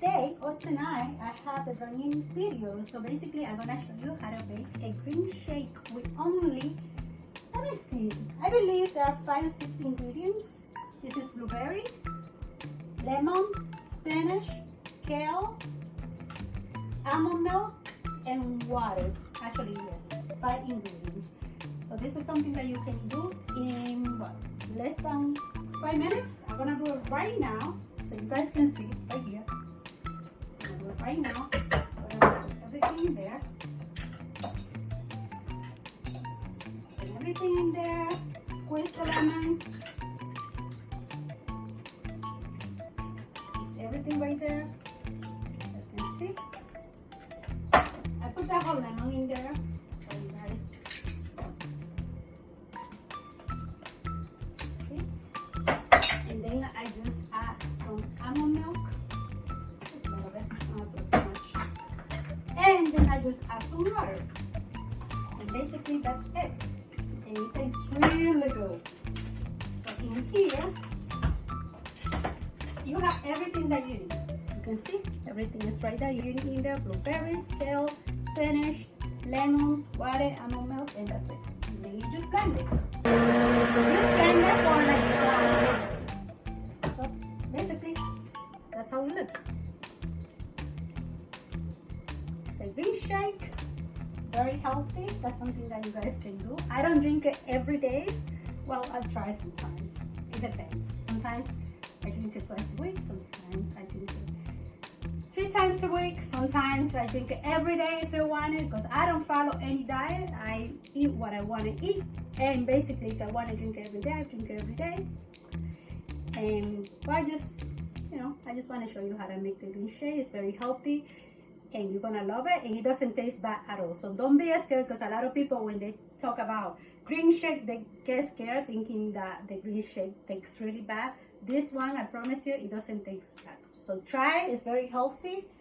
today or tonight I have a running video. So basically I'm gonna show you how to make a green shake with only, let me see, I believe there are 5 or 6 ingredients. This is blueberries, lemon, spinach, kale, almond milk, and water. Actually, yes, 5 ingredients. So this is something that you can do in what, less than 5 minutes. I'm gonna do it right now so you guys can see it right here. I'm gonna do it right now. I'm gonna put everything in there. Put everything in there. Squeeze the lemon. Squeeze everything right there. You guys can see. I put that whole lemon in there so you guys see. And then I just add some almond milk. Just a little bit, not too much. And then I just add some water. And basically that's it. And it tastes really good. So in here, you have everything that you need. You can see everything is right there. You need in there blueberries, kale, spinach, lemon, water, almond milk, and that's it. And then you just blend it. Just blend it for like 1 hour. So basically, that's how it looks. It's a green shake, very healthy. That's something that you guys can do. I don't drink it every day. Well, I try sometimes. It depends. Sometimes I drink it twice a week. Sometimes I drink it 3 times a week. Sometimes I drink it every day if I want it, because I don't follow any diet. I eat what I want to eat, and basically if I want to drink it every day, I drink it every day. And well, I just, I just want to show you how to make the green shake. It's very healthy and you're gonna love it, and it doesn't taste bad at all. So don't be scared, because a lot of people, when they talk about green shake, they get scared thinking that the green shake tastes really bad. This one, I promise you, it doesn't taste bad. So try it. It's very healthy.